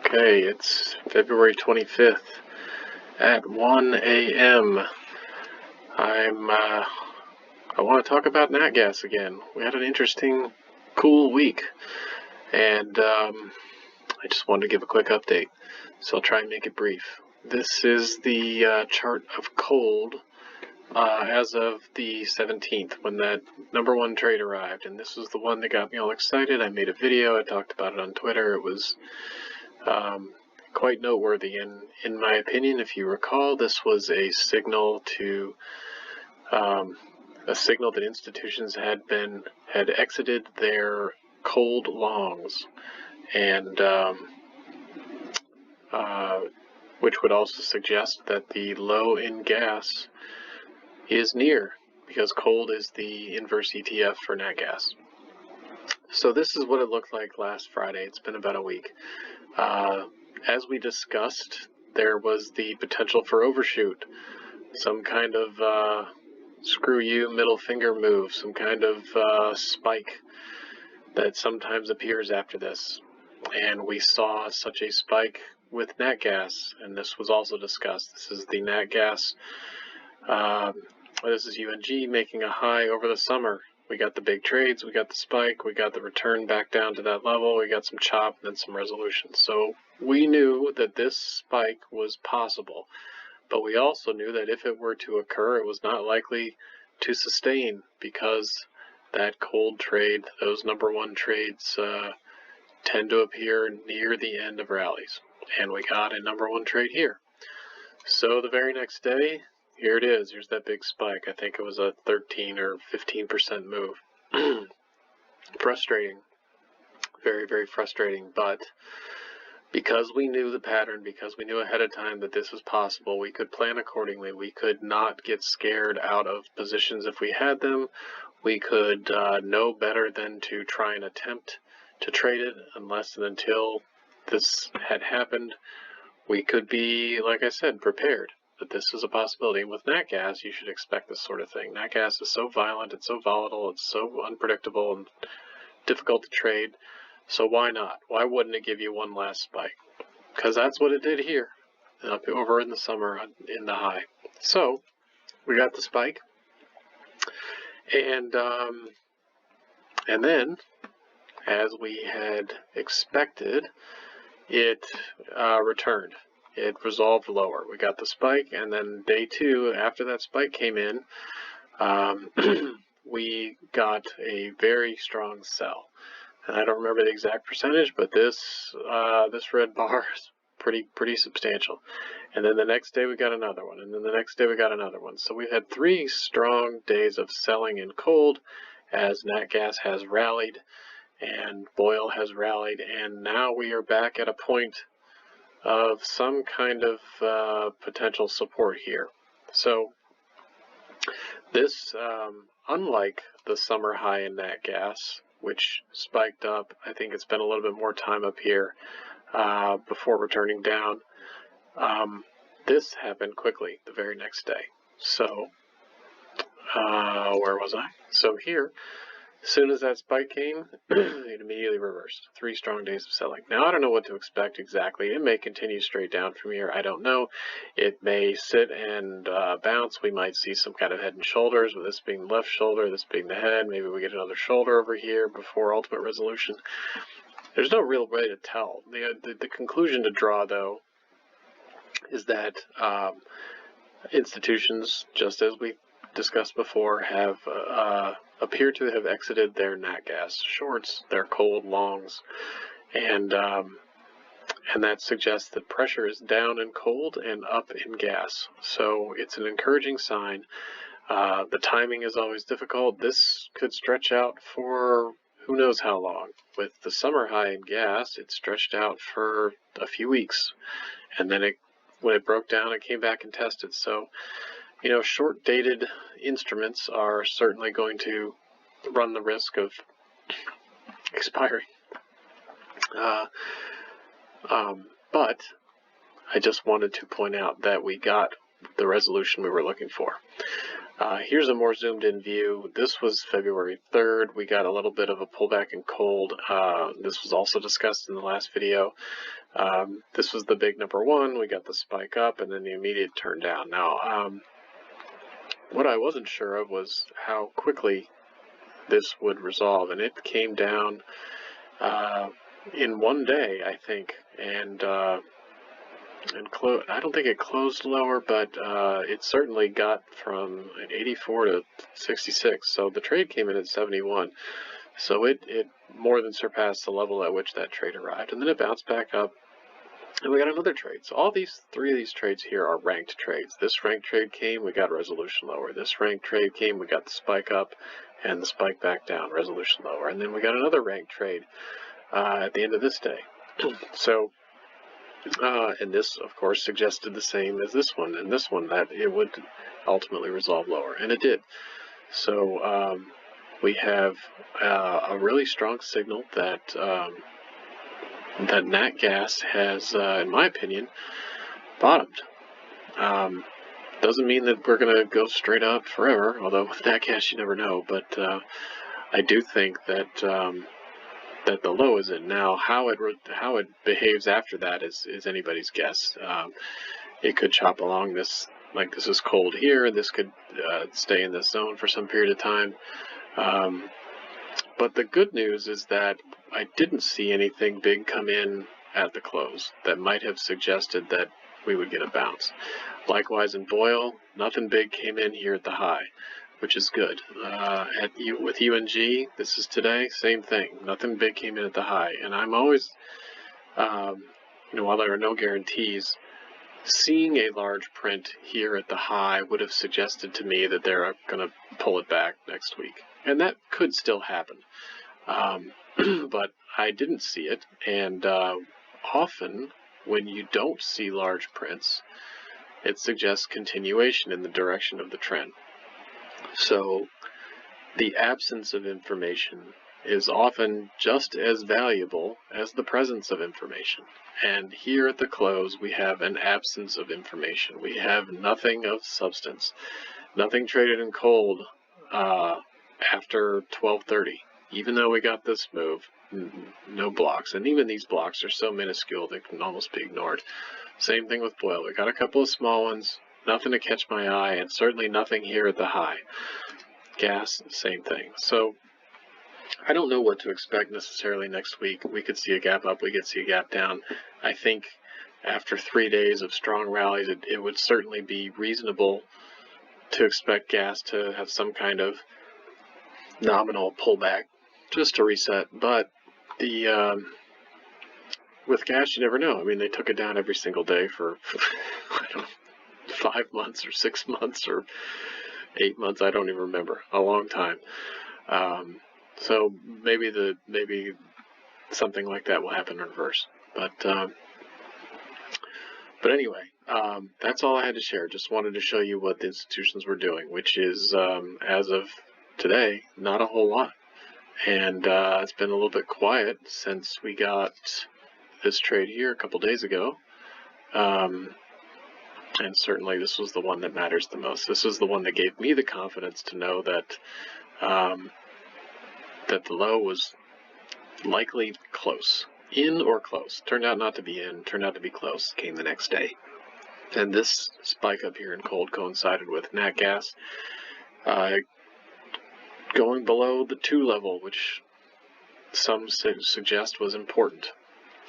Okay, it's February 25th at 1 a.m. I want to talk about Natgas again. We had an interesting, cool week, and I just wanted to give a quick update, so I'll try and make it brief. This is the chart of KOLD as of the 17th, when that number one trade arrived, and this was the one that got me all excited. I made a video, I talked about it on Twitter. It was quite noteworthy, and in my opinion, if you recall, this was a signal to that institutions had exited their KOLD longs, and which would also suggest that the low in gas is near, because KOLD is the inverse ETF for Natgas. So this is what it looked like last Friday. It's been about a week. As we discussed, there was the potential for overshoot, some kind of screw you middle finger move, some kind of spike that sometimes appears after this. And we saw such a spike with Natgas, and this was also discussed. This is the Natgas, this is UNG making a high over the summer. We got the big trades, we got the spike, we got the return back down to that level, we got some chop, and then some resolution. So we knew that this spike was possible, but we also knew that if it were to occur, it was not likely to sustain, because that KOLD trade, those number one trades, tend to appear near the end of rallies. And we got a number one trade here. So the very next day, here it is. Here's that big spike. I think it was a 13 or 15% move. Frustrating. Very, very frustrating. But because we knew the pattern, because we knew ahead of time that this was possible, we could plan accordingly. We could not get scared out of positions if we had them. We could know better than to try and attempt to trade it unless and until this had happened. We could be, like I said, prepared that this is a possibility. And with Natgas, you should expect this sort of thing. Natgas is so violent, it's so volatile, it's so unpredictable and difficult to trade. So why not? Why wouldn't it give you one last spike? Because that's what it did here, up over in the summer in the high. So we got the spike, and then, as we had expected, it returned. It resolved lower. We got the spike, and then day two, after that spike came in, we got a very strong sell. And I don't remember the exact percentage, but this red bar is pretty substantial. And then the next day we got another one, and then the next day we got another one. So we've had 3 strong days of selling in KOLD, as Natgas has rallied and oil has rallied, and now we are back at a point of some kind of potential support here. So this, unlike the summer high in Natgas, which spiked up, I think it's been a little bit more time up here before returning down, this happened quickly the very next day. So where was I? So here, as soon as that spike came, it immediately reversed. 3 strong days of selling. Now, I don't know what to expect exactly. It may continue straight down from here. I don't know. It may sit and bounce. We might see some kind of head and shoulders, with this being the left shoulder, this being the head. Maybe we get another shoulder over here before ultimate resolution. There's no real way to tell. The conclusion to draw, though, is that institutions, just as we discussed before, have appear to have exited their Natgas shorts, their KOLD longs, and that suggests that pressure is down in KOLD and up in gas. So it's an encouraging sign. The timing is always difficult. This could stretch out for who knows how long. With the summer high in gas, it stretched out for a few weeks, and then when it broke down, it came back and tested. So, you know, short-dated instruments are certainly going to run the risk of expiring. But I just wanted to point out that we got the resolution we were looking for. Here's a more zoomed in view. This was February 3rd. We got a little bit of a pullback in cold. This was also discussed in the last video. This was the big number one. We got the spike up and then the immediate turn down. Now, what I wasn't sure of was how quickly this would resolve, and it came down in one day, I think, and I don't think it closed lower, but it certainly got from 84 to 66. So the trade came in at 71. So it more than surpassed the level at which that trade arrived, and then it bounced back up, and we got another trade. So all three of these trades here are ranked trades. This ranked trade came, we got resolution lower. This ranked trade came, we got the spike up, and the spike back down, resolution lower. And then we got another ranked trade at the end of this day. So, and this, of course, suggested the same as this one, and this one, that it would ultimately resolve lower, and it did. So we have a really strong signal that that Natgas has, in my opinion, bottomed. Doesn't mean that we're going to go straight up forever, although with Natgas you never know, but I do think that that the low is in. Now, how it behaves after that is anybody's guess. It could chop along this, like this is cold here, this could stay in this zone for some period of time. But the good news is that I didn't see anything big come in at the close that might have suggested that we would get a bounce. Likewise in Boyle, nothing big came in here at the high, which is good. With UNG, this is today, same thing. Nothing big came in at the high. And I'm always, while there are no guarantees, seeing a large print here at the high would have suggested to me that they're going to pull it back next week. And that could still happen. But I didn't see it. And often, when you don't see large prints, it suggests continuation in the direction of the trend. So the absence of information is often just as valuable as the presence of information. And here at the close, we have an absence of information. We have nothing of substance, nothing traded in cold after 12:30. Even though we got this move, no blocks. And even these blocks are so minuscule they can almost be ignored. Same thing with Boyle. We got a couple of small ones, nothing to catch my eye, and certainly nothing here at the high. Gas, same thing. So I don't know what to expect necessarily next week. We could see a gap up, we could see a gap down. I think after 3 days of strong rallies, it would certainly be reasonable to expect gas to have some kind of nominal pullback just to reset. But with gas, you never know. I mean, they took it down every single day for I don't know, 5 months or 6 months or 8 months. I don't even remember. A long time. So maybe something like that will happen in reverse. But anyway, that's all I had to share. Just wanted to show you what the institutions were doing, which is, as of today, not a whole lot. And it's been a little bit quiet since we got this trade here a couple days ago. And certainly this was the one that matters the most. This is the one that gave me the confidence to know that that the low was likely close. In or close. Turned out not to be in, turned out to be close. Came the next day. And this spike up here in cold coincided with Natgas going below the 2 level, which some suggest was important.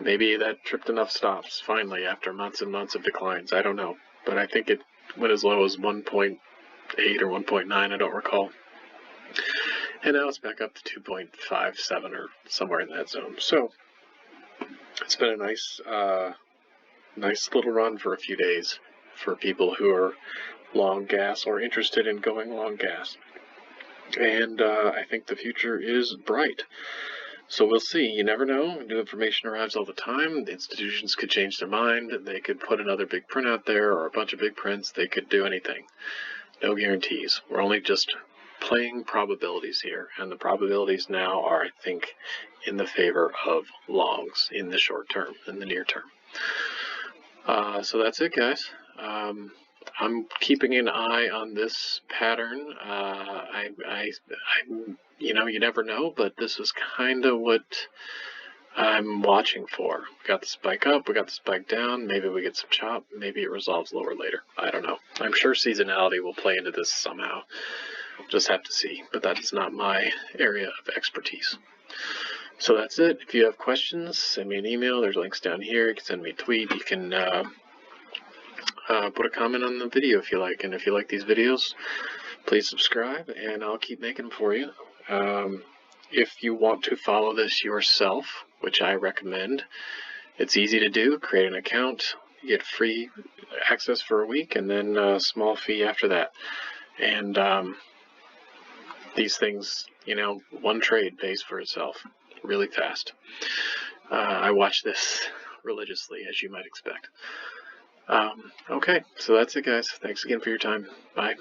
Maybe that tripped enough stops, finally, after months and months of declines. I don't know. But I think it went as low as 1.8 or 1.9, I don't recall. And now it's back up to 2.57 or somewhere in that zone. So it's been a nice little run for a few days for people who are long gas or interested in going long gas. And I think the future is bright. So we'll see. You never know. New information arrives all the time. The institutions could change their mind. They could put another big print out there or a bunch of big prints. They could do anything. No guarantees. We're only just playing probabilities here. And the probabilities now are, I think, in the favor of longs in the short term, in the near term. So that's it, guys. I'm keeping an eye on this pattern. You never know, but this is kind of what I'm watching for. We got the spike up, we got the spike down, maybe we get some chop, maybe it resolves lower later. I don't know. I'm sure seasonality will play into this somehow. Just have to see, but that is not my area of expertise. So that's it. If you have questions, send me an email. There's links down here. You can send me a tweet. You can put a comment on the video if you like. And if you like these videos, please subscribe, and I'll keep making them for you. If you want to follow this yourself, which I recommend, it's easy to do. Create an account, you get free access for a week, and then a small fee after that. And these things, one trade pays for itself really fast. I watch this religiously, as you might expect. Okay, so that's it, guys. Thanks again for your time. Bye.